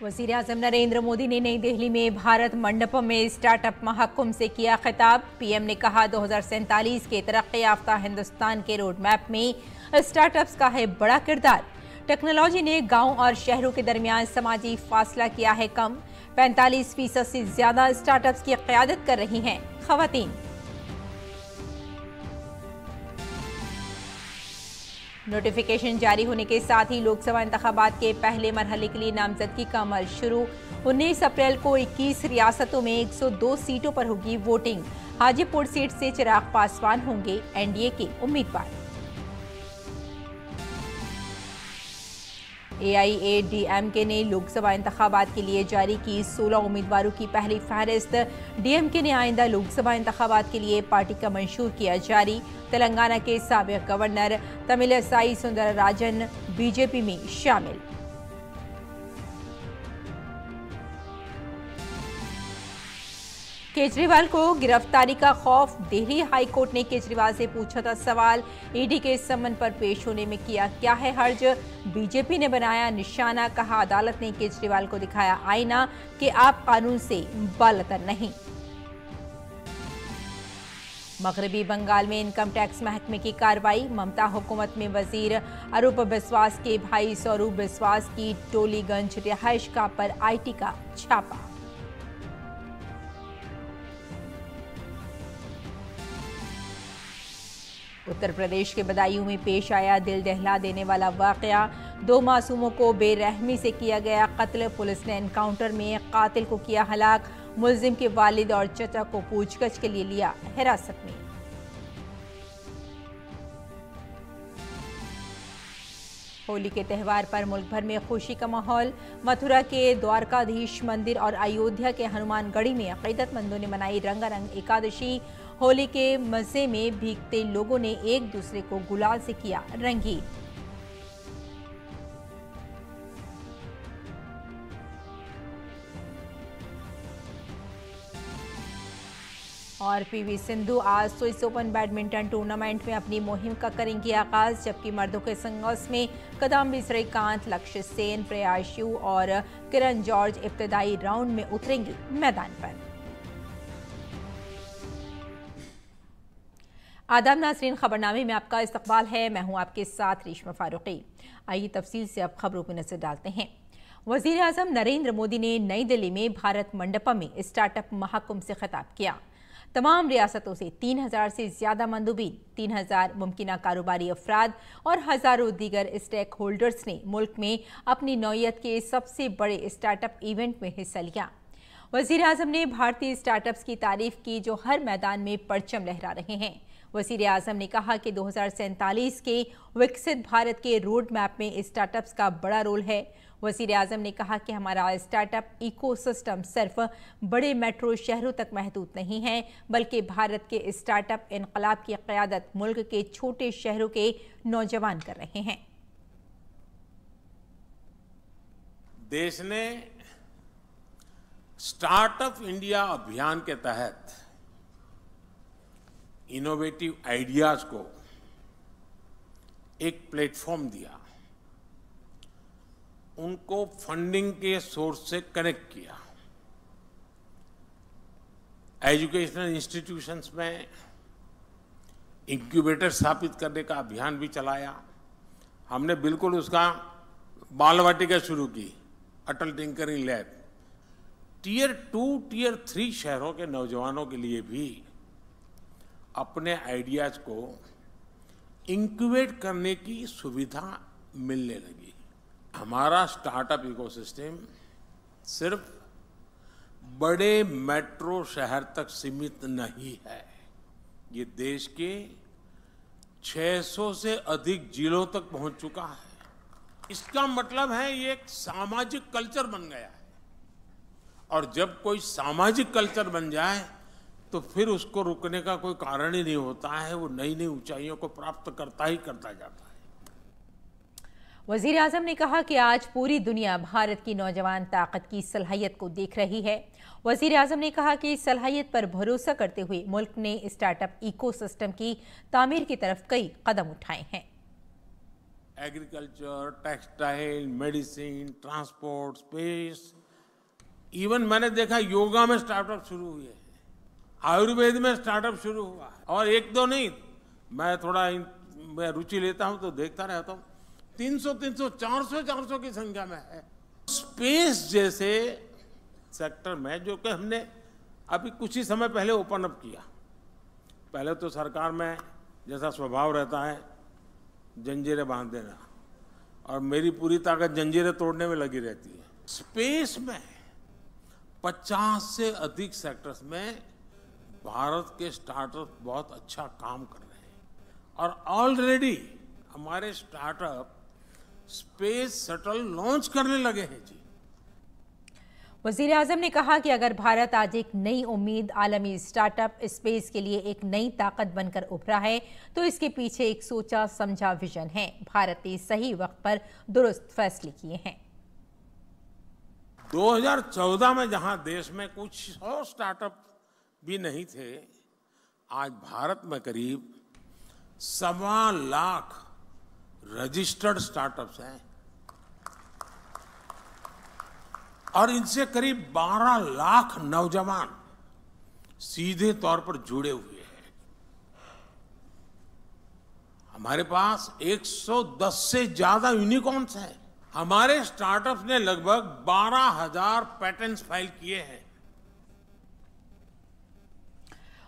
वज़ीर-ए-आज़म नरेंद्र मोदी ने नई दिल्ली में भारत मंडपम में स्टार्टअप महाकुंभ से किया खिताब। पीएम ने कहा 2047 के तरक्की याफ्ता हिंदुस्तान के रोड मैप में स्टार्टअप्स का है बड़ा किरदार। टेक्नोलॉजी ने गांव और शहरों के दरमियान समाजी फासला किया है कम। 45% से ज्यादा स्टार्टअप्स की क़यादत कर रही हैं ख़वातीन। नोटिफिकेशन जारी होने के साथ ही लोकसभा इंतखाबात के पहले मरहले के लिए नामजदगी का अमल शुरू। 19 अप्रैल को 21 रियासतों में 102 सीटों पर होगी वोटिंग। हाजीपुर सीट से चिराग पासवान होंगे एनडीए के उम्मीदवार। एआईएडीएमके ने लोकसभा इंतखाबात के लिए जारी की 16 उम्मीदवारों की पहली फहरिस्त। डीएमके ने आइंदा लोकसभा इंतखाबात के लिए पार्टी का मंशूर किया जारी। तेलंगाना के साबिक गवर्नर तमिलिसाई सुंदरराजन बीजेपी में शामिल। केजरीवाल को गिरफ्तारी का खौफ। दिल्ली हाई कोर्ट ने केजरीवाल से पूछा था सवाल। ईडी के सम्मन पर पेश होने में किया क्या है हर्ज। बीजेपी ने बनाया निशाना। कहा अदालत ने केजरीवाल को दिखाया आईना कि आप कानून से बालतर नहीं। मगरबी बंगाल में इनकम टैक्स महकमे की कार्रवाई। ममता हुकूमत में वजीर अरूप बिस्वास के भाई स्वरूप बिस्वास की टोलीगंज रिहाइशगाह पर आईटी का छापा। उत्तर प्रदेश के बदायूं में पेश आया दिल दहला देने वाला वाकया। 2 मासूमों को बेरहमी से किया गया कत्ल। पुलिस ने एनकाउंटर में कातिल को किया हलाक। मुलजिम के वालिद और चचा को पूछगछ के लिए लिया हिरासत में। होली के त्यौहार पर मुल्क भर में खुशी का माहौल। मथुरा के द्वारकाधीश मंदिर और अयोध्या के हनुमानगढ़ी में अकीदतमंदों ने मनाई रंगारंग एकादशी। होली के मजे में भीगते लोगों ने एक दूसरे को गुलाल से किया रंगीन। और पीवी सिंधु आज स्विस ओपन बैडमिंटन टूर्नामेंट में अपनी मुहिम का करेंगी आगाज। जबकि मर्दों के सिंगल्स में किदाम्बी श्रीकांत, लक्ष्य सेन, प्रयाशु और किरण जॉर्ज इब्तदाई राउंड में उतरेंगी मैदान पर। आदाब नाज़रीन, खबरनामे में आपका इस्तकबाल है। मैं हूं आपके साथ रेशमा फारूकी। आइए तफसील से अब खबरों पर नजर डालते हैं। वज़ीर-ए-आज़म नरेंद्र मोदी ने नई दिल्ली में भारत मंडपम में स्टार्टअप महाकुंभ से खिताब किया। तमाम रियासतों से 3000 से ज्यादा मंदूबीन, 3000 मुमकिना कारोबारी अफराद और हजारों दीगर स्टेक होल्डर्स ने मुल्क में अपनी नौयत के सबसे बड़े स्टार्टअप इवेंट में हिस्सा लिया। वज़ीर-ए-आज़म ने भारतीय स्टार्टअप्स की तारीफ की जो हर मैदान में परचम लहरा रहे हैं। वज़ीर-ए-आज़म ने कहा कि 2047 के विकसित भारत के रोड मैप में स्टार्टअप्स का बड़ा रोल है। वज़ीर-ए-आज़म ने कहा कि हमारा स्टार्टअप इकोसिस्टम सिर्फ बड़े मेट्रो शहरों तक महदूद नहीं है, बल्कि भारत के स्टार्टअप इनकलाब की क़यादत मुल्क के छोटे शहरों के नौजवान कर रहे हैं। देश ने स्टार्टअप इंडिया अभियान के तहत इनोवेटिव आइडियाज को एक प्लेटफॉर्म दिया, उनको फंडिंग के सोर्स से कनेक्ट किया। एजुकेशनल इंस्टीट्यूशंस में इंक्यूबेटर स्थापित करने का अभियान भी चलाया। हमने बिल्कुल उसका बाल वाटिका शुरू की, अटल टिंकरिंग लैब। टियर 2, टियर 3 शहरों के नौजवानों के लिए भी अपने आइडियाज को इंक्यूबेट करने की सुविधा मिलने लगी। हमारा स्टार्टअप इकोसिस्टम सिर्फ बड़े मेट्रो शहर तक सीमित नहीं है, ये देश के 600 से अधिक जिलों तक पहुंच चुका है। इसका मतलब है ये एक सामाजिक कल्चर बन गया है, और जब कोई सामाजिक कल्चर बन जाए तो फिर उसको रुकने का कोई कारण ही नहीं होता है। वो नई नई ऊंचाइयों को प्राप्त करता ही करता जाता है। वजीर आजम ने कहा कि आज पूरी दुनिया भारत की नौजवान ताकत की सलाहियत को देख रही है। वजीर आजम ने कहा कि इस सलाहियत पर भरोसा करते हुए मुल्क ने स्टार्टअप इकोसिस्टम की तामीर की तरफ कई कदम उठाए हैं। Agriculture, textile, medicine, transport, space, even मैंने देखा योगा में स्टार्टअप शुरू हुए हैं, आयुर्वेद में स्टार्टअप शुरू हुआ है। और एक दो नहीं, मैं थोड़ा मैं रुचि लेता हूं तो देखता रहता हूं, 300, 400 की संख्या में है। स्पेस जैसे सेक्टर में जो कि हमने अभी कुछ ही समय पहले ओपन अप किया। पहले तो सरकार में जैसा स्वभाव रहता है जंजीरें बांध देना, और मेरी पूरी ताकत जंजीरें तोड़ने में लगी रहती है। स्पेस में 50 से अधिक सेक्टर्स में भारत के स्टार्टअप बहुत अच्छा काम कर रहे हैं, और ऑलरेडी हमारे स्टार्टअप स्पेस शटल लॉन्च करने लगे हैं जी। वजीर आजम ने कहा कि अगर भारत आज एक नई उम्मीद, आलमी स्टार्टअप स्पेस के लिए एक नई ताकत बनकर उभरा है तो इसके पीछे एक सोचा समझा विजन है। भारत ने सही वक्त पर दुरुस्त फैसले किए हैं। 2014 में जहां देश में कुछ 100 स्टार्टअप भी नहीं थे, आज भारत में करीब 1.25 लाख रजिस्टर्ड स्टार्टअप्स हैं, और इनसे करीब 12 लाख नौजवान सीधे तौर पर जुड़े हुए हैं। हमारे पास 110 से ज्यादा यूनिकॉर्न्स हैं। हमारे स्टार्टअप्स ने लगभग 12,000 पैटेंट्स फाइल किए हैं।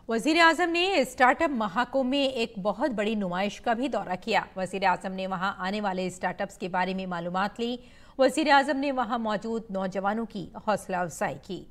वजीर आजम ने स्टार्टअप महाकुंभ में एक बहुत बड़ी नुमाइश का भी दौरा किया। वजीर आजम ने वहां आने वाले स्टार्टअप्स के बारे में मालूमात ली। वजीर आजम ने वहां मौजूद नौजवानों की हौसला अफजाई की।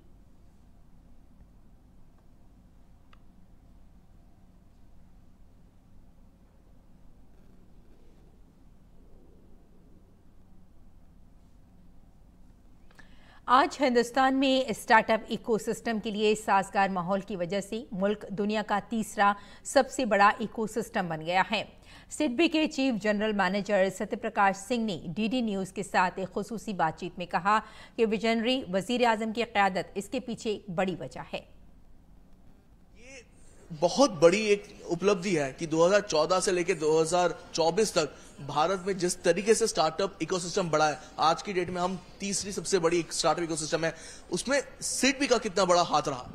आज हिंदुस्तान में स्टार्टअप इकोसिस्टम के लिए साजगार माहौल की वजह से मुल्क दुनिया का तीसरा सबसे बड़ा इकोसिस्टम बन गया है। सिडबी के chief general manager Satyaprakash Singh ने डीडी न्यूज के साथ एक खुसूसी बातचीत में कहा कि विजनरी वजीर आजम की क़यादत इसके पीछे एक बड़ी वजह है। ये बहुत बड़ी एक उपलब्धि है कि 2014 से लेकर 2024 तक भारत में जिस तरीके से स्टार्टअप इकोसिस्टम बढ़ा है, आज की डेट में हम तीसरी सबसे बड़ी स्टार्टअप इकोसिस्टम है, उसमें सिडबी का कितना बड़ा हाथ रहा।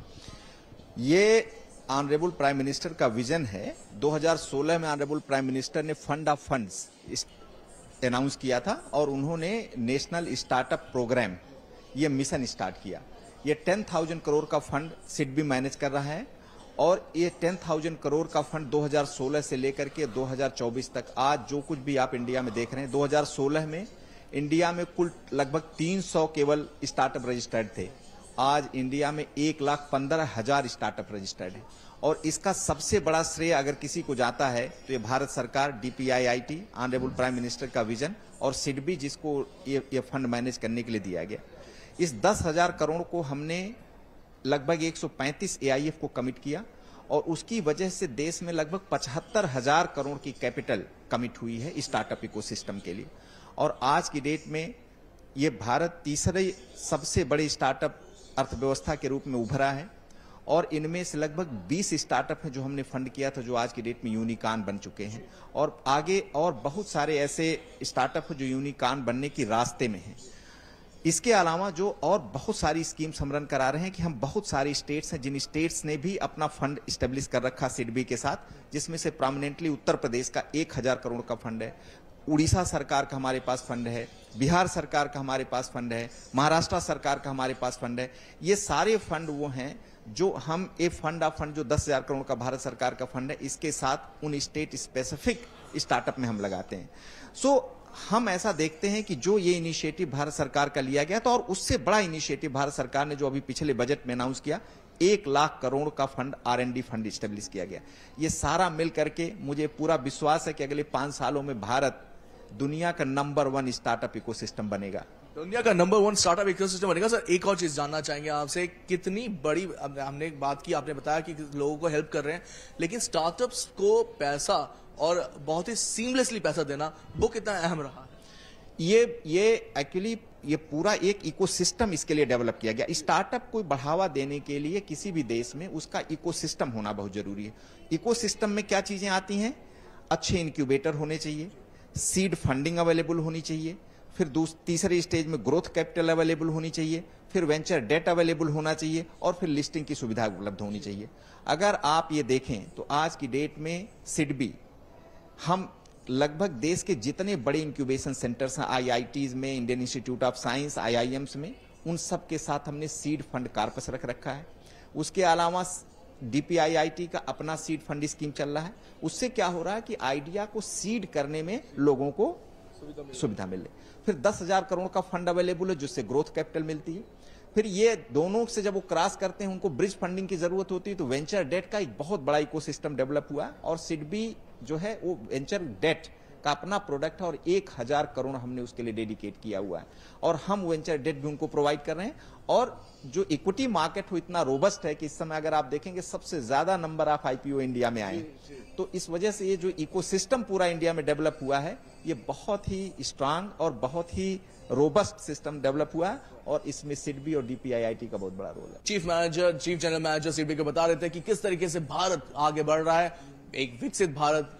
ये ऑनरेबल प्राइम मिनिस्टर का विजन है। 2016 में ऑनरेबल प्राइम मिनिस्टर ने फंड ऑफ फंड्स अनाउंस किया था, और उन्होंने नेशनल स्टार्टअप प्रोग्राम ये मिशन स्टार्ट किया। ये 10,000 करोड़ का फंड सिडबी मैनेज कर रहा है, और ये 10,000 करोड़ का फंड 2016 से लेकर के 2024 तक आज जो कुछ भी आप इंडिया में देख रहे हैं, 2016 में इंडिया में कुल लगभग 300 केवल स्टार्टअप रजिस्टर्ड थे। आज इंडिया में 1,15,000 स्टार्टअप रजिस्टर्ड है, और इसका सबसे बड़ा श्रेय अगर किसी को जाता है तो ये भारत सरकार, DPIIT, ऑनरेबल प्राइम मिनिस्टर का विजन, और सिडबी जिसको ये फंड मैनेज करने के लिए दिया गया। इस 10,000 करोड़ को हमने लगभग 135 AIF को कमिट किया, और उसकी वजह से देश में लगभग 75,000 करोड़ की कैपिटल कमिट हुई है स्टार्टअप इकोसिस्टम के लिए। और आज की डेट में ये भारत तीसरे सबसे बड़े स्टार्टअप अर्थव्यवस्था के रूप में उभरा है, और इनमें से लगभग 20 स्टार्टअप हैं जो हमने फंड किया था, जो आज की डेट में यूनिकॉर्न बन चुके हैं, और आगे और बहुत सारे ऐसे स्टार्टअप हैं जो यूनिकॉर्न बनने की रास्ते में हैं। इसके अलावा जो और बहुत सारी स्कीम्स हम रन करा रहे हैं कि हम बहुत सारी स्टेट्स हैं जिन स्टेट्स ने भी अपना फंड स्टेब्लिश कर रखा सिडबी के साथ, जिसमें से प्रोमिनेंटली उत्तर प्रदेश का 1,000 करोड़ का फंड है, उड़ीसा सरकार का हमारे पास फंड है, बिहार सरकार का हमारे पास फंड है, महाराष्ट्र सरकार का हमारे पास फंड है। ये सारे फंड वो हैं जो हम फंड जो 10,000 करोड़ का भारत सरकार का फंड है, इसके साथ उन स्टेट स्पेसिफिक स्टार्टअप में हम लगाते हैं। हम ऐसा देखते हैं कि जो ये इनिशिएटिव भारत सरकार का लिया गया था, और उससे बड़ा इनिशिएटिव भारत सरकार ने जो अभी पिछले बजट में अनाउंस किया, 1 लाख करोड़ का फंड R&D फंड स्टेब्लिश किया गया। ये सारा मिल करके मुझे पूरा विश्वास है कि अगले 5 सालों में भारत दुनिया का नंबर 1 स्टार्टअप इकोसिस्टम बनेगा। दुनिया का नंबर 1 स्टार्टअप इकोसिस्टम बनेगा। सर, एक और चीज जानना चाहेंगे आपसे, कितनी बड़ी हमने एक बात की, आपने बताया कि लोगों को हेल्प कर रहे हैं, लेकिन स्टार्टअप्स को पैसा और बहुत ही सीमलेसली पैसा देना वो कितना अहम रहा है? ये एक्चुअली ये पूरा एक इकोसिस्टम इसके लिए डेवलप किया गया। स्टार्टअप को बढ़ावा देने के लिए किसी भी देश में उसका इकोसिस्टम होना बहुत जरूरी है। इकोसिस्टम में क्या चीजें आती हैं? अच्छे इंक्यूबेटर होने चाहिए, सीड फंडिंग अवेलेबल होनी चाहिए, फिर तीसरे स्टेज में ग्रोथ कैपिटल अवेलेबल होनी चाहिए, फिर वेंचर डेट अवेलेबल होना चाहिए और फिर लिस्टिंग की सुविधा उपलब्ध होनी चाहिए। अगर आप ये देखें तो आज की डेट में सिडबी, हम लगभग देश के जितने बड़े इंक्यूबेशन सेंटर्स हैं, आईआईटीज में, Indian institute of science, IIMs में, उन सब के साथ हमने सीड फंड कॉर्पस रख रखा है। उसके अलावा डीपीआईआईटी का अपना सीड फंड स्कीम चल रहा है। उससे क्या हो रहा है कि आइडिया को सीड करने में लोगों को सुविधा मिले। फिर 10,000 करोड़ का फंड अवेलेबल है जिससे ग्रोथ कैपिटल मिलती है। फिर ये दोनों से जब वो क्रॉस करते हैं उनको ब्रिज फंडिंग की जरूरत होती है, तो वेंचर डेट का एक बहुत बड़ा इकोसिस्टम डेवलप हुआ है और सिडबी जो है वो वेंचर डेट का अपना प्रोडक्ट है और 1,000 करोड़ हमने उसके लिए डेडिकेट किया हुआ है और हम वेंचर डेट भी उनको प्रोवाइड कर रहे हैं। और जो इक्विटी मार्केट हो इतना रोबस्ट है कि इस समय अगर आप देखेंगे सबसे ज्यादा नंबर ऑफ आईपीओ इंडिया में आए, तो इस वजह से ये जो इकोसिस्टम पूरा इंडिया में डेवलप हुआ है ये बहुत ही स्ट्रांग और बहुत ही रोबस्ट सिस्टम डेवलप हुआ है और इसमें सिडबी और डीपीआईआईटी का बहुत बड़ा रोल है। चीफ जनरल मैनेजर सिडबी को बता देते हैं कि किस तरीके से भारत आगे बढ़ रहा है। एक विकसित भारत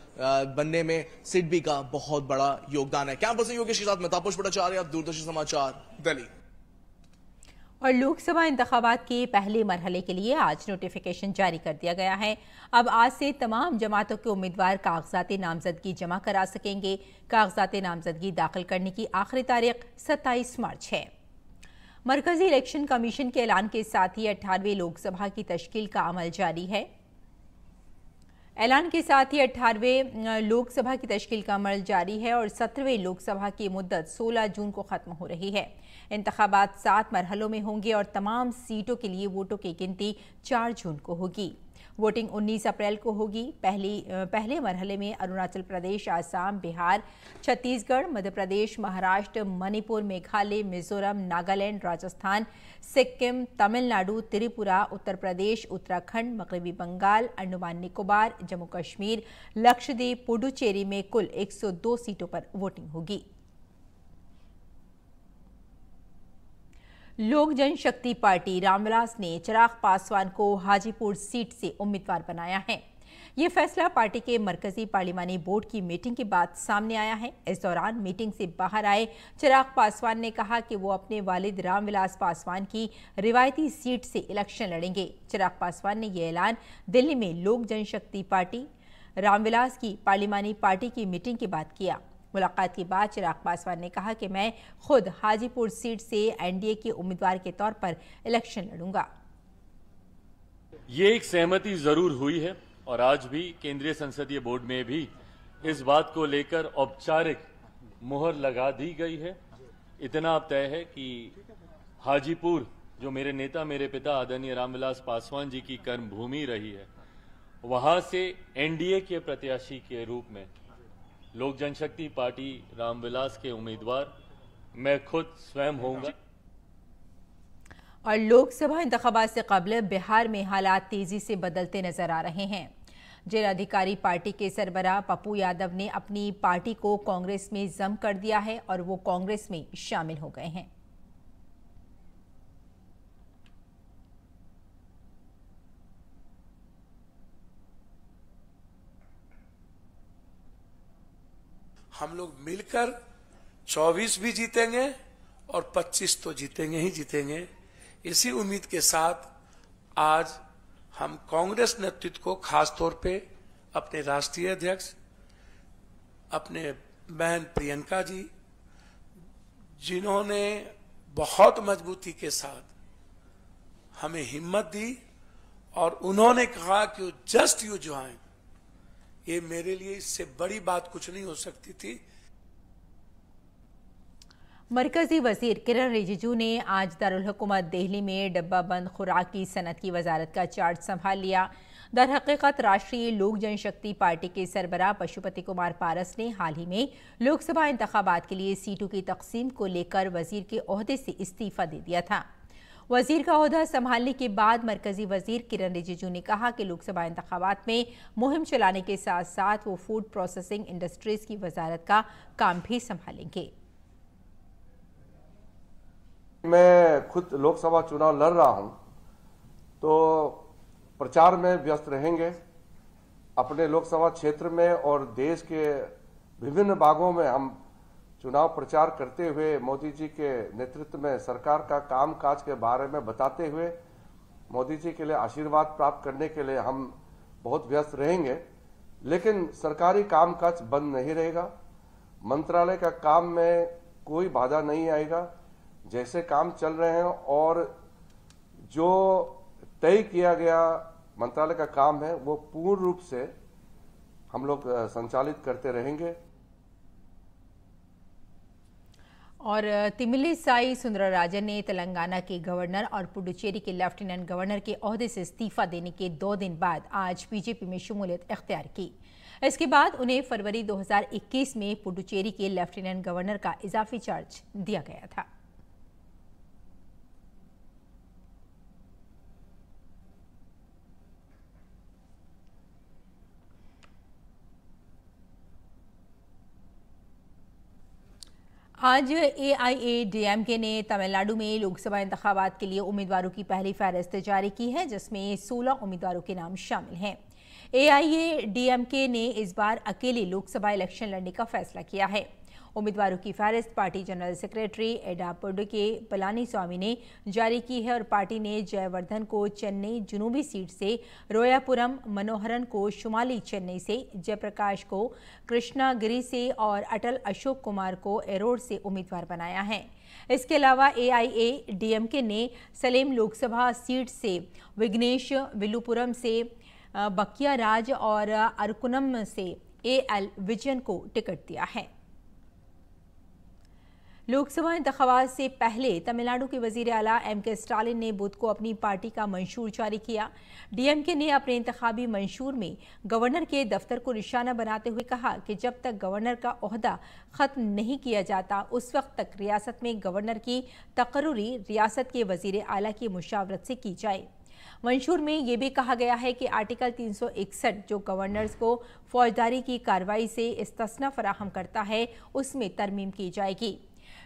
बनने में सिडबी का बहुत बड़ा योगदान है। कैंपस से योगेश के साथ मैं तापस भट्टाचार्य, दूरदर्शन समाचार, दिल्ली। और लोकसभा इंतखाबात के पहले मरहले के लिए आज नोटिफिकेशन जारी कर दिया गया है। अब आज से तमाम जमातों के उम्मीदवार कागजात नामजदगी जमा करा सकेंगे। कागजात नामजदगी दाखिल करने की आखिरी तारीख 27 मार्च है। मरकजी इलेक्शन कमीशन के ऐलान के साथ ही 18वीं लोकसभा की तश्कील का अमल जारी है। ऐलान के साथ ही 18वें लोकसभा की तश्कील का अमल जारी है और 17वें लोकसभा की मुद्दत 16 जून को खत्म हो रही है। इंतखाबात 7 मरहलों में होंगे और तमाम सीटों के लिए वोटों की गिनती 4 जून को होगी। वोटिंग 19 अप्रैल को होगी। पहले मरहले में अरुणाचल प्रदेश, आसाम, बिहार, छत्तीसगढ़, मध्य प्रदेश, महाराष्ट्र, मणिपुर, मेघालय, मिजोरम, नागालैंड, राजस्थान, सिक्किम, तमिलनाडु, त्रिपुरा, उत्तर प्रदेश, उत्तराखंड, मगरबी बंगाल, अंडमान निकोबार, जम्मू कश्मीर, लक्षद्वीप, पुडुचेरी में कुल 102 सीटों पर वोटिंग होगी। लोक जनशक्ति पार्टी रामविलास ने चिराग पासवान को हाजीपुर सीट से उम्मीदवार बनाया है। ये फैसला पार्टी के मरकजी पार्लिमानी बोर्ड की मीटिंग के बाद सामने आया है। इस दौरान मीटिंग से बाहर आए चिराग पासवान ने कहा कि वो अपने वालिद रामविलास पासवान की रिवायती सीट से इलेक्शन लड़ेंगे। चिराग पासवान ने यह ऐलान दिल्ली में लोक जनशक्ति पार्टी रामविलास की पार्लिमानी पार्टी की मीटिंग के बाद किया। मुलाकात के बाद चिराग पासवान ने कहा कि मैं खुद हाजीपुर सीट से एनडीए के उम्मीदवार के तौर पर इलेक्शन लड़ूंगा। ये एक सहमति जरूर हुई है और आज भी केंद्रीय संसदीय बोर्ड में भी इस बात को लेकर औपचारिक मुहर लगा दी गई है। इतना अब तय है कि हाजीपुर जो मेरे नेता, मेरे पिता आदरणीय रामविलास पासवान जी की कर्मभूमि रही है, वहां से एनडीए के प्रत्याशी के रूप में लोक जनशक्ति पार्टी रामविलास के उम्मीदवार मैं खुद स्वयं होऊंगा। और लोकसभा इंतखाबात से कबल बिहार में हालात तेजी से बदलते नजर आ रहे हैं। जिलाधिकारी पार्टी के सरबराह पप्पू यादव ने अपनी पार्टी को कांग्रेस में जम कर दिया है और वो कांग्रेस में शामिल हो गए हैं। हम लोग मिलकर 24 भी जीतेंगे और 25 तो जीतेंगे ही जीतेंगे। इसी उम्मीद के साथ आज हम कांग्रेस नेतृत्व को खास तौर पे अपने राष्ट्रीय अध्यक्ष, अपने बहन प्रियंका जी, जिन्होंने बहुत मजबूती के साथ हमें हिम्मत दी और उन्होंने कहा कि जस्ट यू ज्वाइन, ये मेरे लिए इससे बड़ी बात कुछ नहीं हो सकती थी। मरकजी वजीर किरण रिजिजू ने आज दारुल हुकूमत दिल्ली में डब्बा बंद खुराक की सनत की वजारत का चार्ज संभाल लिया। दरहकीकत राष्ट्रीय लोक जनशक्ति पार्टी के सरबराह पशुपति कुमार पारस ने हाल ही में लोकसभा इंतखाबात के लिए सीटों की तकसीम को लेकर वजीर के ओहदे से इस्तीफा दे दिया था। वजीर का ओहदा संभालने के बाद मरकजी वजीर किरण रिजिजू ने कहा कि लोकसभा इंतखाबात में मुहिम चलाने के साथ साथ वो फूड प्रोसेसिंग इंडस्ट्रीज की वजारत का काम भी संभालेंगे। मैं खुद लोकसभा चुनाव लड़ रहा हूं, तो प्रचार में व्यस्त रहेंगे। अपने लोकसभा क्षेत्र में और देश के विभिन्न भागों में हम चुनाव प्रचार करते हुए मोदी जी के नेतृत्व में सरकार का कामकाज के बारे में बताते हुए मोदी जी के लिए आशीर्वाद प्राप्त करने के लिए हम बहुत व्यस्त रहेंगे। लेकिन सरकारी कामकाज बंद नहीं रहेगा। मंत्रालय का काम में कोई बाधा नहीं आएगा। जैसे काम चल रहे हैं और जो तय किया गया मंत्रालय का काम है वो पूर्ण रूप से हम लोग संचालित करते रहेंगे। और तिमिलिसाई सुंदरराजन ने तेलंगाना के गवर्नर और पुडुचेरी के लेफ्टिनेंट गवर्नर के ओहदे से इस्तीफा देने के 2 दिन बाद आज बीजेपी में शमूलियत इख्तियार की। इसके बाद उन्हें फरवरी 2021 में पुडुचेरी के लेफ्टिनेंट गवर्नर का इजाफी चार्ज दिया गया था। आज AIADMK ने तमिलनाडु में लोकसभा इंतखाबात के लिए उम्मीदवारों की पहली फहरिस्त जारी की है, जिसमें 16 उम्मीदवारों के नाम शामिल हैं। AIADMK ने इस बार अकेले लोकसभा इलेक्शन लड़ने का फैसला किया है। उम्मीदवारों की फहरिस्त पार्टी जनरल सेक्रेटरी एडापुडके पलानीस्वामी ने जारी की है और पार्टी ने जयवर्धन को चेन्नई जनूबी सीट से, रोयापुरम मनोहरन को शुमाली चेन्नई से, जयप्रकाश को कृष्णागिरी से और अटल अशोक कुमार को एरोड से उम्मीदवार बनाया है। इसके अलावा AIADMK ने सलेम लोकसभा सीट से विघ्नेश, विलुपुरम से बकिया राज और अरकुनम से AL विजयन को टिकट दिया है। लोकसभा इंतखाबात से पहले तमिलनाडु के वजीर आला MK स्टालिन ने बुध को अपनी पार्टी का मंशूर जारी किया। DMK ने अपने इंतखाबी मंशूर में गवर्नर के दफ्तर को निशाना बनाते हुए कहा कि जब तक गवर्नर का ओहदा खत्म नहीं किया जाता उस वक्त तक रियासत में गवर्नर की तकर्रुरी रियासत के वजीर आला की मुशावरत से की जाए। मंशूर में यह भी कहा गया है कि आर्टिकल 361 जो गवर्नर्स को फौजदारी की कार्रवाई से इस्तिस्ना फराहम करता है उसमें तरमीम की जाएगी।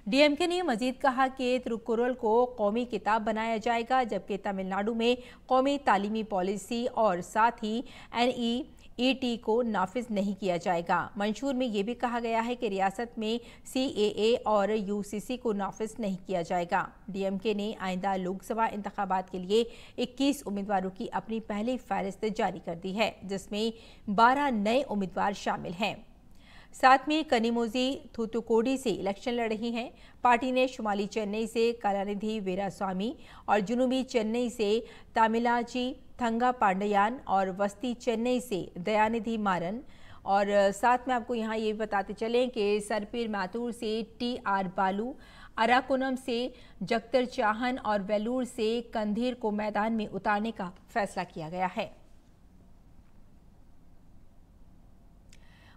DMK ने मजीद कहा कि तिरुकुरल को कौमी किताब बनाया जाएगा, जबकि तमिलनाडु में कौमी तालीमी पॉलिसी और साथ ही NEET को नाफिज नहीं किया जाएगा। मंशूर में यह भी कहा गया है कि रियासत में CAA और UCC को नाफिज नहीं किया जाएगा। DMK ने आइंदा लोकसभा इंतखाबात के लिए 21 उम्मीदवारों की अपनी पहली फहरिस्त जारी कर दी है, जिसमें 12 नए उम्मीदवार शामिल हैं। साथ में कनिमोजी थूथुकोडी से इलेक्शन लड़ रही हैं। पार्टी ने शुमाली चेन्नई से कलानिधि वीरास्वामी और जनूबी चेन्नई से तामिलाजी थंगा पांडयान और वस्ती चेन्नई से दयानिधि मारन और साथ में आपको यहाँ ये बताते चलें कि सरपीर माथुर से TR बालू, अराकोनम से जगतर चाहन और वेलूर से कंधीर को मैदान में उतारने का फैसला किया गया है।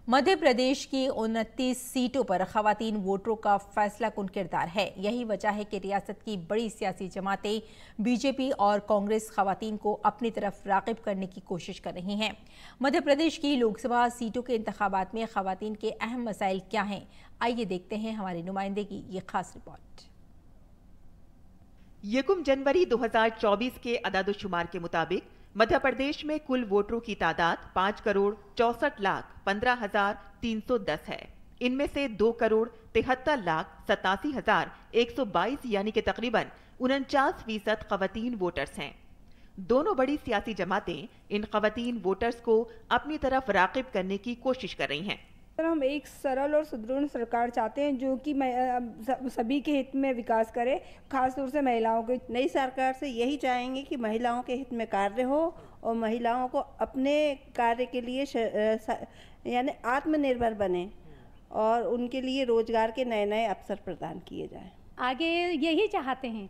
मध्य प्रदेश की 29 सीटों पर खवातीन वोटरों का फैसला कुन किरदार है। यही वजह है कि रियासत की बड़ी सियासी जमातें बीजेपी और कांग्रेस खवातीन को अपनी तरफ राग़िब करने की कोशिश कर रही हैं। मध्य प्रदेश की लोकसभा सीटों के इंतखाबात में खवातीन के अहम मसाइल क्या हैं, आइए देखते हैं हमारे नुमाइंदे की ये खास रिपोर्ट। 1 जनवरी 2024 के अदाद-ओ-शुमार के मुताबिक मध्य प्रदेश में कुल वोटरों की तादाद 5,64,15,310 है। इनमें से 2,73,87,122 यानी कि तकरीबन 49% खवातीन वोटर्स हैं। दोनों बड़ी सियासी जमातें इन खवातीन वोटर्स को अपनी तरफ राग़िब करने की कोशिश कर रही हैं। हम एक सरल और सुदृढ़ सरकार चाहते हैं जो कि सभी के हित में विकास करे, खासतौर से महिलाओं के। नई सरकार से यही चाहेंगे कि महिलाओं के हित में कार्य हो और महिलाओं को अपने कार्य के लिए यानी आत्मनिर्भर बने और उनके लिए रोजगार के नए नए अवसर प्रदान किए जाएं। आगे यही चाहते हैं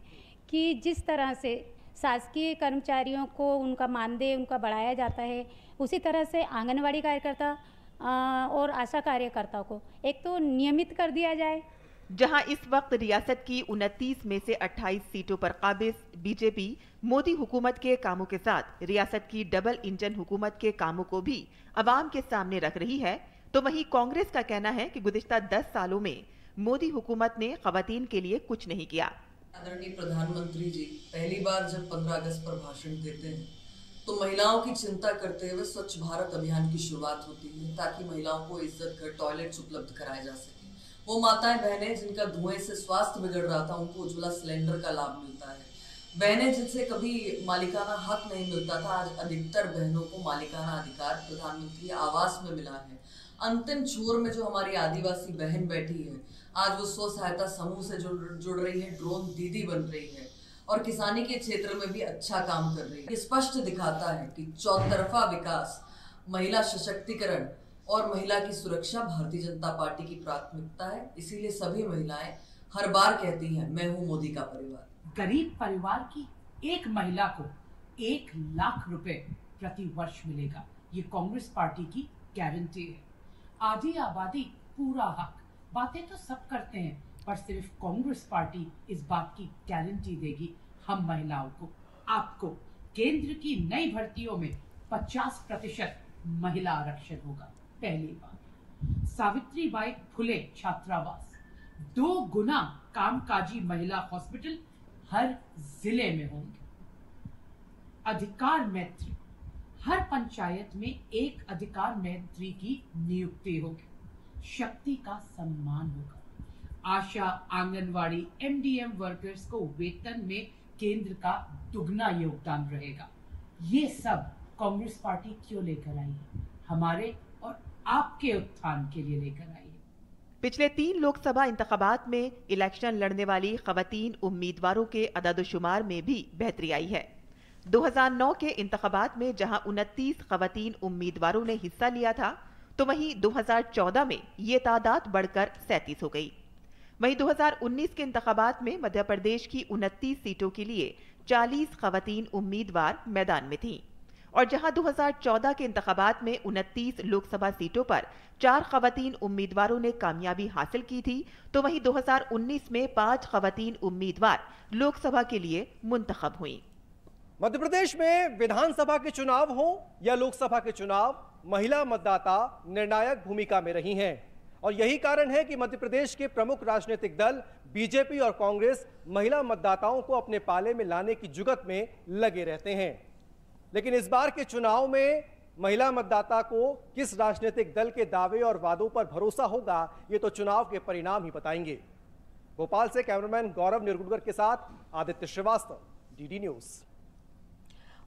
कि जिस तरह से शासकीय कर्मचारियों को उनका मानदेय उनका बढ़ाया जाता है, उसी तरह से आंगनवाड़ी कार्यकर्ता और आशा कार्यकर्ताओं को एक तो नियमित कर दिया जाए। जहां इस वक्त रियासत की 29 में से 28 सीटों पर काबिज बीजेपी मोदी हुकूमत के कामों के साथ रियासत की डबल इंजन हुकूमत के कामों को भी अवाम के सामने रख रही है, तो वहीं कांग्रेस का कहना है कि गुज़िश्ता 10 सालों में मोदी हुकूमत ने खवातीन के लिए कुछ नहीं किया। आदरणीय प्रधानमंत्री जी पहली बार जब 15 अगस्त पर भाषण देते हैं तो महिलाओं की चिंता करते हुए स्वच्छ भारत अभियान की शुरुआत होती है ताकि महिलाओं को इज्जत घर टॉयलेट्स उपलब्ध कराए जा सके। वो माताएं बहनें जिनका धुएं से स्वास्थ्य बिगड़ रहा था उनको उज्ज्वला सिलेंडर का लाभ मिलता है। बहनें जिनसे कभी मालिकाना हक नहीं मिलता था, आज अधिकतर बहनों को मालिकाना अधिकार प्रधानमंत्री आवास में मिला है। अंतिम छोर में जो हमारी आदिवासी बहन बैठी है, आज वो स्व सहायता समूह से जुड़ रही है, ड्रोन दीदी बन रही है और किसानी के क्षेत्र में भी अच्छा काम कर रही है। ये स्पष्ट दिखाता है कि चौतरफा विकास, महिला सशक्तिकरण और महिला की सुरक्षा भारतीय जनता पार्टी की प्राथमिकता है। इसीलिए सभी महिलाएं हर बार कहती हैं, मैं हूं मोदी का परिवार। गरीब परिवार की एक महिला को 1 लाख रुपए प्रति वर्ष मिलेगा, ये कांग्रेस पार्टी की गारंटी है। आधी आबादी पूरा हक, बातें तो सब करते हैं पर सिर्फ कांग्रेस पार्टी इस बात की गारंटी देगी, हम महिलाओं को, आपको केंद्र की नई भर्तियों में 50% महिला आरक्षण होगा। पहली बार सावित्रीबाई फुले छात्रावास, 2 गुना कामकाजी महिला हॉस्पिटल हर जिले में होंगे। अधिकार मैत्री, हर पंचायत में एक अधिकार मैत्री की नियुक्ति होगी। शक्ति का सम्मान होगा। आशा, आंगनवाड़ी, MDM वर्कर्स को वेतन में केंद्र का दुगना योगदान रहेगा। ये सब कांग्रेस पार्टी क्यों लेकर आई है? हमारे और आपके उत्थान के लिए लेकर आई है। पिछले 3 लोकसभा इंतखाबात में इलेक्शन लड़ने वाली खवातीन उम्मीदवारों के अदद-ओ-शुमार में भी बेहतरी आई है। 2009 के इंतखाबात में जहां 29 खवातीन उम्मीदवारों ने हिस्सा लिया था, तो वहीं 2014 में ये तादाद बढ़कर 37 हो गई। वहीं 2019 के इंतखाबात में मध्य प्रदेश की 29 सीटों के लिए 40 खवातीन उम्मीदवार मैदान में थीं और जहां 2014 के इंतखाबात में 29 लोकसभा सीटों पर 4 खवातीन उम्मीदवारों ने कामयाबी हासिल की थी, तो वहीं 2019 में 5 खवातीन उम्मीदवार लोकसभा के लिए मुंतखब हुई। मध्य प्रदेश में विधानसभा के चुनाव हो या लोकसभा के चुनाव, महिला मतदाता निर्णायक भूमिका में रही हैं और यही कारण है कि मध्य प्रदेश के प्रमुख राजनीतिक दल बीजेपी और कांग्रेस महिला मतदाताओं को अपने पाले में लाने की जुगत में लगे रहते हैं। लेकिन इस बार के चुनाव में महिला मतदाता को किस राजनीतिक दल के दावे और वादों पर भरोसा होगा, ये तो चुनाव के परिणाम ही बताएंगे। भोपाल से कैमरामैन गौरव निरगुडकर के साथ आदित्य श्रीवास्तव, DD न्यूज।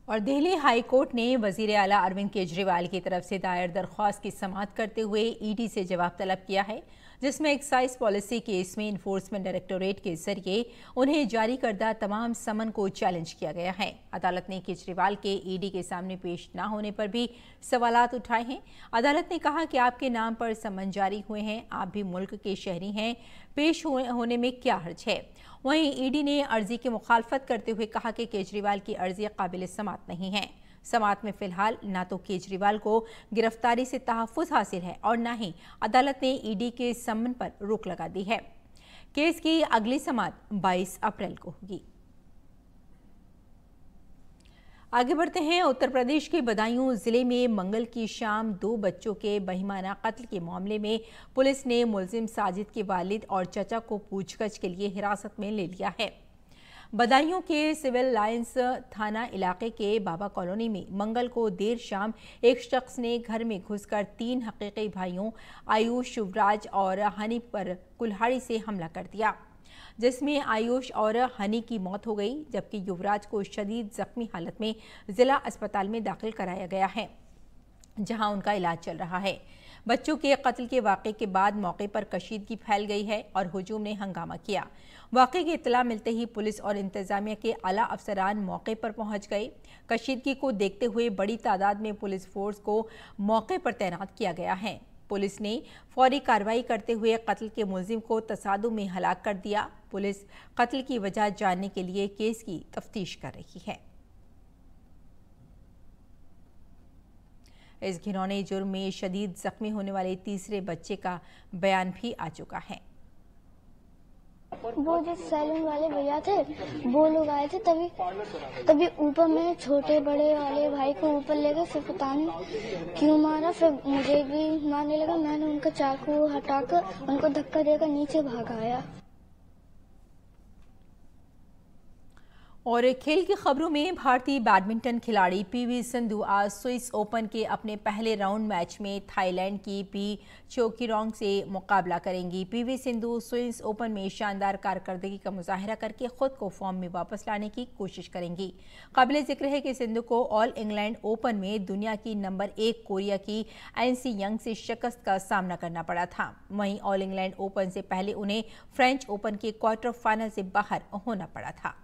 और दिल्ली हाई कोर्ट ने वजीर आला अरविंद केजरीवाल की तरफ से दायर दरख्वास्त की समाअत करते हुए ईडी से जवाब तलब किया है, जिसमें एक्साइज पॉलिसी केस में इन्फोर्समेंट डायरेक्टोरेट के जरिए उन्हें जारी करदा तमाम समन को चैलेंज किया गया है। अदालत ने केजरीवाल के ईडी के सामने पेश न होने पर भी सवालात उठाए हैं। अदालत ने कहा कि आपके नाम पर समन जारी हुए हैं, आप भी मुल्क के शहरी हैं, पेश होने में क्या हर्ज है। वहीं ईडी ने अर्जी की मुखालफत करते हुए कहा कि केजरीवाल की अर्जी काबिल समाअत नहीं है। समाअत में फिलहाल ना तो केजरीवाल को गिरफ्तारी से तहफ़्फ़ुज़ हासिल है और ना ही अदालत ने ईडी के समन पर रोक लगा दी है। केस की अगली समाअत 22 अप्रैल को होगी। आगे बढ़ते हैं। उत्तर प्रदेश के बदायूं जिले में मंगल की शाम 2 बच्चों के बहिमाना कत्ल के मामले में पुलिस ने मुलजिम साजिद के वालिद और चचा को पूछताछ के लिए हिरासत में ले लिया है। बदायूं के सिविल लाइंस थाना इलाके के बाबा कॉलोनी में मंगल को देर शाम एक शख्स ने घर में घुसकर 3 हकीकी भाइयों आयुष, युवराज और हनी पर कुल्हाड़ी से हमला कर दिया, जिसमें आयुष और हनी की मौत हो गई, जबकि युवराज को शदीद जख्मी हालत में जिला अस्पताल में दाखिल कराया गया है, जहां उनका इलाज चल रहा है। बच्चों के कत्ल के वाक़े के बाद मौके पर कशीदगी फैल गई है और हुजूम ने हंगामा किया। वाक़े की इत्तला मिलते ही पुलिस और इंतजामिया के आला अफसरान मौके पर पहुंच गए। कशीदगी को देखते हुए बड़ी तादाद में पुलिस फोर्स को मौके पर तैनात किया गया है। पुलिस ने फौरी कार्रवाई करते हुए कत्ल के मुलजिम को तसादुम में हलाक कर दिया। पुलिस कत्ल की वजह जानने के लिए केस की तफ्तीश कर रही है। इस घिनौने जुर्म में शदीद जख्मी होने वाले तीसरे बच्चे का बयान भी आ चुका है। वो जो सैलून वाले भैया थे वो लोग आए थे, तभी ऊपर में छोटे बड़े वाले भाई को ऊपर ले गए, फिर पता नहीं क्यों मारा, फिर मुझे भी मारने लगा। मैंने उनका चाकू हटाकर उनको धक्का देकर नीचे भागाया। और खेल की खबरों में भारतीय बैडमिंटन खिलाड़ी पीवी सिंधु आज स्विस ओपन के अपने पहले राउंड मैच में थाईलैंड की पी चोकीरोंग से मुकाबला करेंगी। पीवी सिंधु स्विस ओपन में शानदार कारकर्दगी का मुजाहिरा करके खुद को फॉर्म में वापस लाने की कोशिश करेंगी। काबिल जिक्र है कि सिंधु को ऑल इंग्लैंड ओपन में दुनिया की नंबर 1 कोरिया की एनसी यंग से शिकस्त का सामना करना पड़ा था। वहीं ऑल इंग्लैंड ओपन से पहले उन्हें फ्रेंच ओपन के क्वार्टर फाइनल से बाहर होना पड़ा था।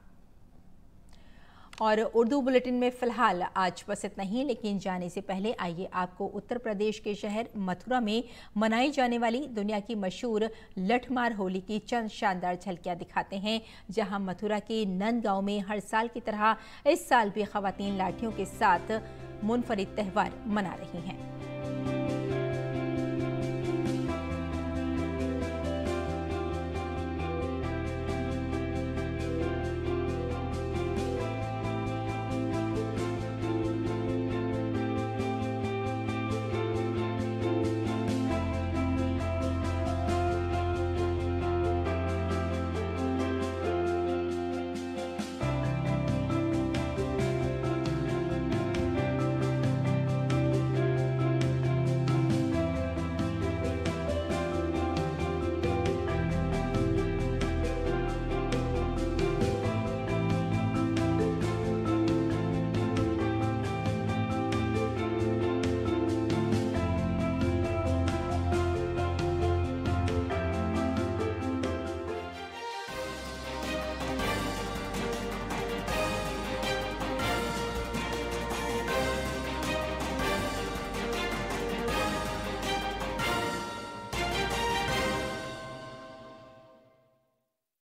और उर्दू बुलेटिन में फिलहाल आज बस इतना ही, लेकिन जाने से पहले आइए आपको उत्तर प्रदेश के शहर मथुरा में मनाई जाने वाली दुनिया की मशहूर लठमार होली की चंद शानदार झलकियां दिखाते हैं, जहां मथुरा के नंदगांव में हर साल की तरह इस साल भी खवातीन लाठियों के साथ मुनफरिद त्यौहार मना रही हैं।